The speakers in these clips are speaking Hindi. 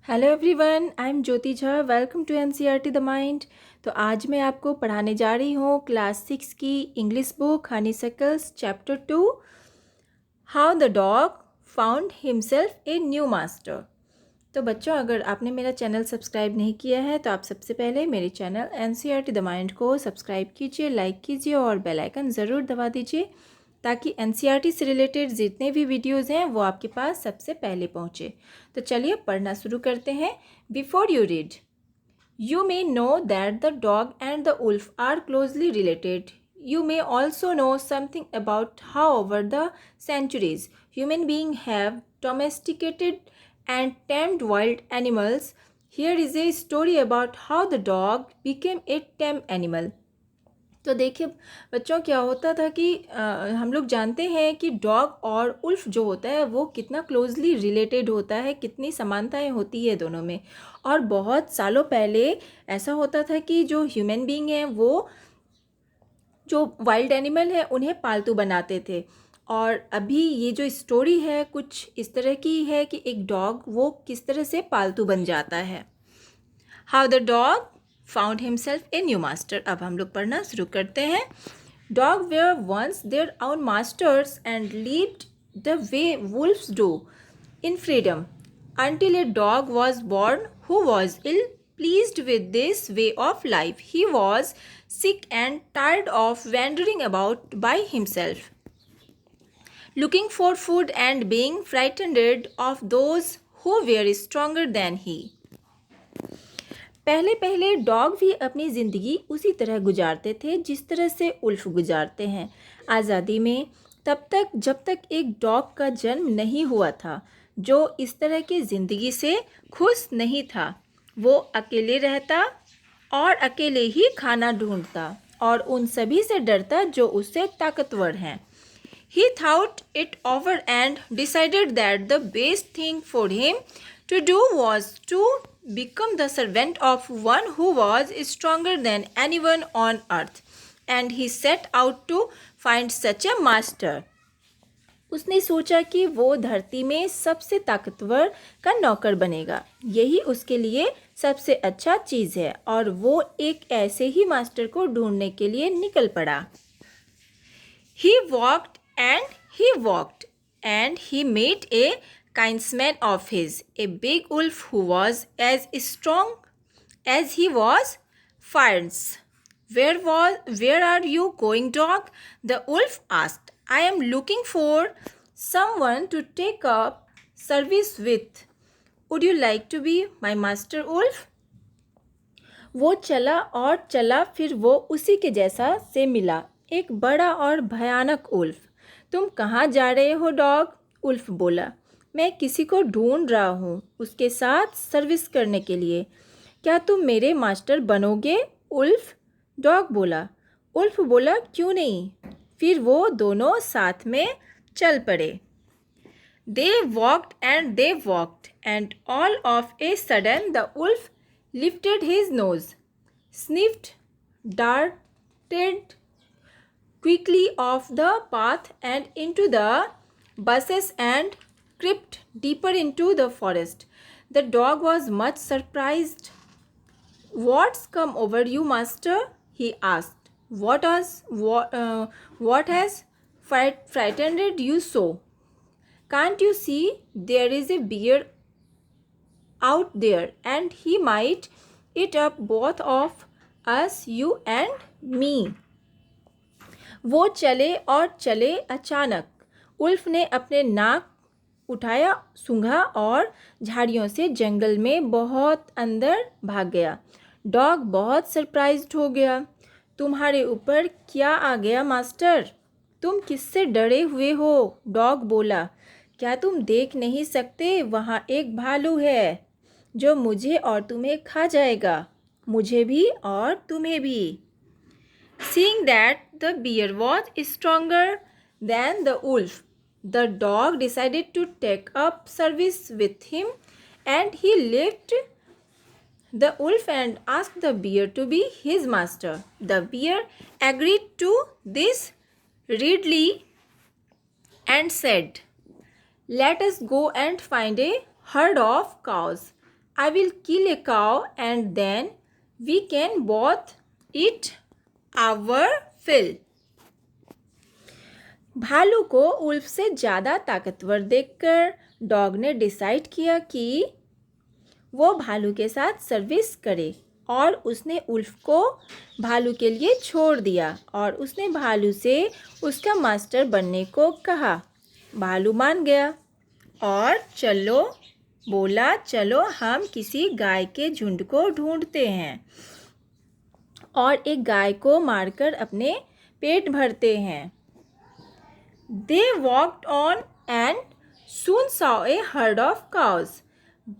Hello everyone, I am Jyoti Jha. Welcome to NCERT the mind. तो आज मैं आपको पढ़ाने जा रही हूँ क्लास 6 की English book honeysuckles chapter 2, how the dog found himself a new master. तो बच्चों, अगर आपने मेरा चैनल सब्सक्राइब नहीं किया है तो आप सबसे पहले मेरे चैनल एनसीईआरटी द माइंड को सब्सक्राइब कीजिए, लाइक कीजिए और बेल आइकन ज़रूर दबा दीजिए ताकि एनसीईआरटी से रिलेटेड जितने भी वीडियोज़ हैं वो आपके पास सबसे पहले पहुँचे। तो चलिए पढ़ना शुरू करते हैं। Before you read, you may know that the dog and the wolf are closely related. You may also know something about how over the centuries human beings have domesticated and tamed wild animals. Here is a story about how the dog became a tame animal. तो देखिए बच्चों, क्या होता था कि हम लोग जानते हैं कि डॉग और उल्फ जो होता है वो कितना क्लोजली रिलेटेड होता है, कितनी समानताएं होती है दोनों में। और बहुत सालों पहले ऐसा होता था कि जो ह्यूमन बीइंग हैं वो जो वाइल्ड एनिमल है उन्हें पालतू बनाते थे। और अभी ये जो स्टोरी है कुछ इस तरह की है कि एक डॉग वो किस तरह से पालतू बन जाता है। How the dog found himself a new master. अब हम लोग पढ़ना शुरू करते हैं। Dog were once their own masters and lived the way wolves do in freedom until a dog was born who was ill pleased with this way of life. He was sick and tired of wandering about by himself, looking for food and being frightened of those who were stronger than he. पहले पहले डॉग भी अपनी ज़िंदगी उसी तरह गुजारते थे जिस तरह से उल्फ गुजारते हैं आज़ादी में, तब तक जब तक एक डॉग का जन्म नहीं हुआ था जो इस तरह की ज़िंदगी से खुश नहीं था। वो अकेले रहता और अकेले ही खाना ढूंढता और उन सभी से डरता जो उससे ताकतवर हैं। He thought it over and decided that the best thing for him to do was to become the servant of one who was stronger than anyone on earth, and he set out to find such a master. उसने सोचा कि वो धरती में सबसे ताकतवर का नौकर बनेगा, यही उसके लिए सबसे अच्छा चीज़ है, और वो एक ऐसे ही मास्टर को ढूंढने के लिए निकल पड़ा। He walked and he met a kinsman of his, a big wolf who was as strong as he was fierce. Where are you going, dog? The wolf asked. I am looking for someone to take up service with. Would you like to be my master, wolf? वो चला और चला, फिर वो उसी के जैसा से मिला, एक बड़ा और भयानक उल्फ। तुम कहाँ जा रहे हो, डॉग? उल्फ बोला। मैं किसी को ढूंढ रहा हूँ उसके साथ सर्विस करने के लिए। क्या तुम मेरे मास्टर बनोगे, उल्फ? डॉग बोला। उल्फ बोला, क्यों नहीं। फिर वो दोनों साथ में चल पड़े। They walked, and all of a sudden the wolf lifted his nose, sniffed, darted quickly off the path and into the bushes and crept deeper into the forest. The dog was much surprised. What's come over you, master? He asked. What has frightened you so? Can't you see there is a bear out there and he might eat up both of us, you and me? वो चले और चले। अचानक उल्फ ने अपने नाक उठाया, सूंघा और झाड़ियों से जंगल में बहुत अंदर भाग गया। डॉग बहुत सरप्राइज्ड हो गया। तुम्हारे ऊपर क्या आ गया, मास्टर? तुम किससे डरे हुए हो? डॉग बोला। क्या तुम देख नहीं सकते? वहाँ एक भालू है जो मुझे और तुम्हें खा जाएगा, मुझे भी और तुम्हें भी। Seeing that the bear was stronger than the wolf, the dog decided to take up service with him, and he left the wolf and asked the bear to be his master. The bear agreed to this readily and said, Let us go and find a herd of cows. I will kill a cow and then we can both eat our fill. भालू को उल्फ से ज़्यादा ताकतवर देखकर डॉग ने डिसाइड किया कि वो भालू के साथ सर्विस करे और उसने उल्फ को भालू के लिए छोड़ दिया और उसने भालू से उसका मास्टर बनने को कहा। भालू मान गया और बोला चलो हम किसी गाय के झुंड को ढूंढते हैं और एक गाय को मारकर अपने पेट भरते हैं। They walked on and soon saw a herd of cows.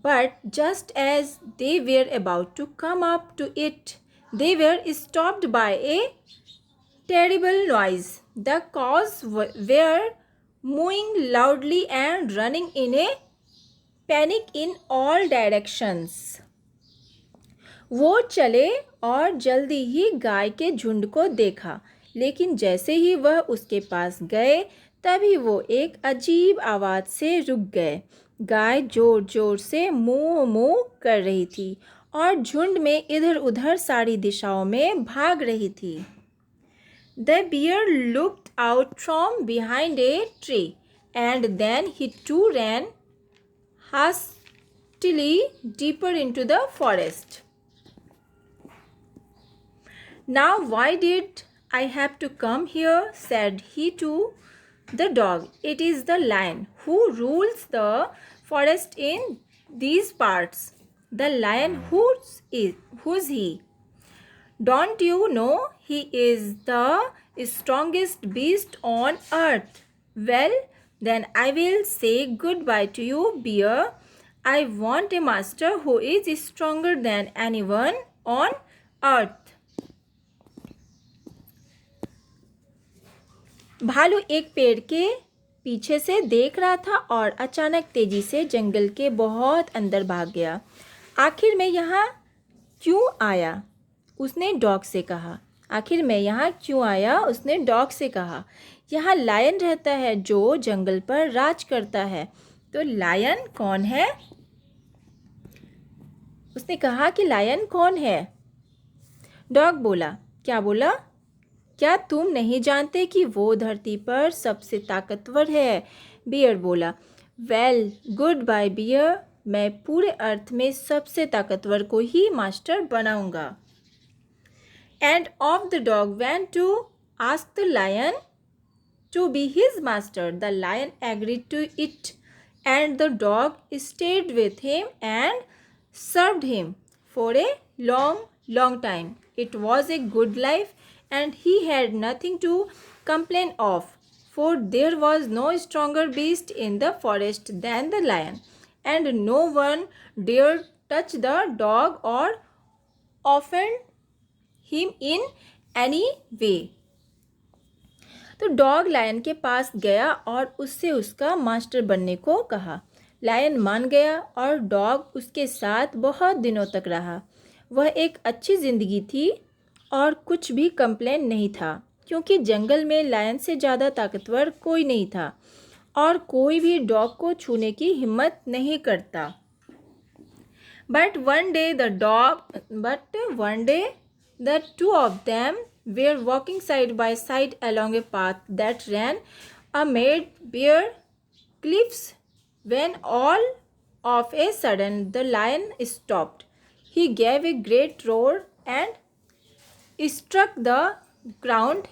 But just as they were about to come up to it, they were stopped by a terrible noise. The cows were mooing loudly and running in a panic in all directions. वो चले और जल्दी ही गाय के झुंड को देखा, लेकिन जैसे ही वह उसके पास गए तभी वो एक अजीब आवाज़ से रुक गए। गाय ज़ोर ज़ोर से मूँ कर रही थी और झुंड में इधर उधर सारी दिशाओं में भाग रही थी। The bear looked out from behind a tree and then he too ran hastily deeper into the forest. Now why did I have to come here? Said he to the dog. It is the lion who rules the forest in these parts. The lion who's he? Don't you know he is the strongest beast on earth? Well, then I will say goodbye to you, bear. I want a master who is stronger than anyone on earth. भालू एक पेड़ के पीछे से देख रहा था और अचानक तेजी से जंगल के बहुत अंदर भाग गया। आखिर मैं यहाँ क्यों आया? उसने डॉग से कहा। आखिर मैं यहाँ क्यों आया? उसने डॉग से कहा। यहाँ लायन रहता है जो जंगल पर राज करता है। तो लायन कौन है? उसने कहा कि लायन कौन है? डॉग बोला। क्या बोला? क्या तुम नहीं जानते कि वो धरती पर सबसे ताकतवर है? बियर बोला। वेल, गुड बाय बियर, मैं पूरे अर्थ में सबसे ताकतवर को ही मास्टर बनाऊंगा। And of the dog went to ask the lion to be his master. The lion agreed to it and the dog stayed with him and served him for a long time. It was a good life and he had nothing to complain of, for there was no stronger beast in the forest than the lion, and no one dared touch the dog or offend him in any way. तो डॉग लायन के पास गया और उससे उसका मास्टर बनने को कहा। लायन मान गया और डॉग उसके साथ बहुत दिनों तक रहा। वह एक अच्छी ज़िंदगी थी और कुछ भी कंप्लेन नहीं था, क्योंकि जंगल में लायन से ज़्यादा ताकतवर कोई नहीं था और कोई भी डॉग को छूने की हिम्मत नहीं करता। But one day the two of them were walking side by side along a path that ran amid bare cliffs when all of a sudden the lion stopped. He gave a great roar and struck the ground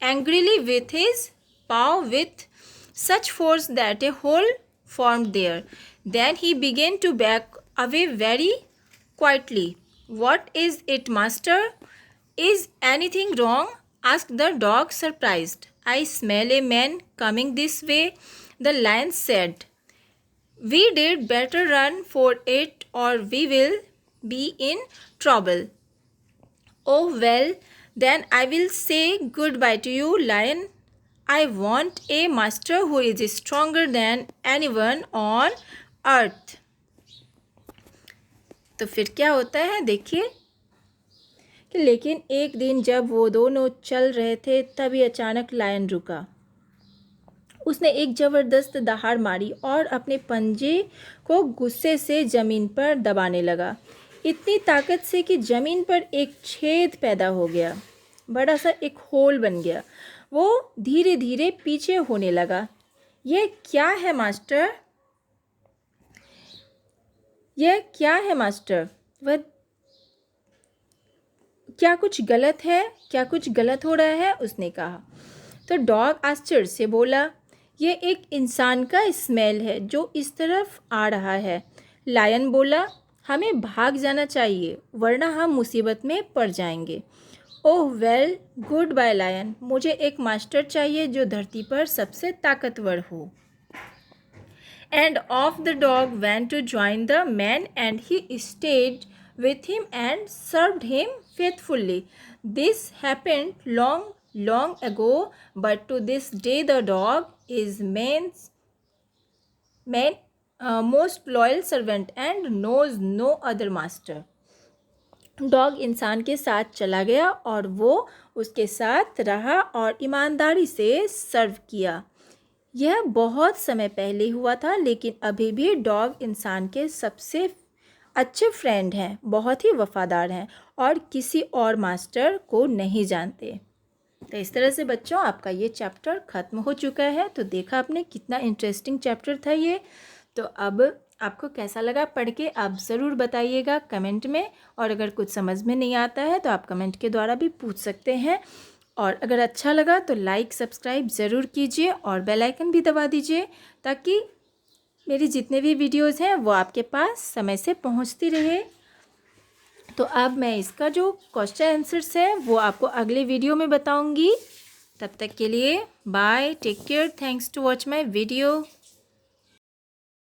angrily with his paw with such force that a hole formed there. Then he began to back away very quietly. What is it, master? Is anything wrong? Asked the dog, surprised. I smell a man coming this way, the lion said. We did better run for it or we will be in trouble. Oh well, then I will say goodbye to you, lion. I want a master who is stronger than anyone on earth. तो फिर क्या होता है देखिए कि लेकिन एक दिन जब वो दोनों चल रहे थे तभी अचानक लायन रुका। उसने एक ज़बरदस्त दहाड़ मारी और अपने पंजे को गुस्से से ज़मीन पर दबाने लगा, इतनी ताकत से कि ज़मीन पर एक छेद पैदा हो गया, बड़ा सा एक होल बन गया। वो धीरे धीरे पीछे होने लगा। यह क्या है मास्टर? यह क्या है मास्टर? वह क्या कुछ गलत है? क्या कुछ गलत हो रहा है? उसने कहा। तो डॉग आश्चर्य से बोला, ये एक इंसान का स्मेल है जो इस तरफ आ रहा है। लायन बोला, हमें भाग जाना चाहिए वरना हम मुसीबत में पड़ जाएंगे। Oh well, good bye lion. मुझे एक मास्टर चाहिए जो धरती पर सबसे ताकतवर हो। And off the dog went to join the man, and he stayed with him and served him faithfully. This happened long ago, but to this day the dog is man's most loyal servant and knows no other master. Dog इंसान के साथ चला गया और वो उसके साथ रहा और ईमानदारी से सर्व किया। यह बहुत समय पहले हुआ था, लेकिन अभी भी डॉग इंसान के सबसे अच्छे फ्रेंड हैं, बहुत ही वफ़ादार हैं और किसी और मास्टर को नहीं जानते। तो इस तरह से बच्चों आपका ये चैप्टर ख़त्म हो चुका है। तो देखा आपने कितना इंटरेस्टिंग चैप्टर था ये। तो अब आपको कैसा लगा पढ़ के आप ज़रूर बताइएगा कमेंट में, और अगर कुछ समझ में नहीं आता है तो आप कमेंट के द्वारा भी पूछ सकते हैं। और अगर अच्छा लगा तो लाइक सब्सक्राइब ज़रूर कीजिए और बेल आइकन भी दबा दीजिए, ताकि मेरी जितने भी वीडियोज़ हैं वो आपके पास समय से पहुंचती रहे। तो अब मैं इसका जो क्वेश्चन आंसर्स है वो आपको अगले वीडियो में बताऊंगी। तब तक के लिए bye, take care, thanks to watch my video.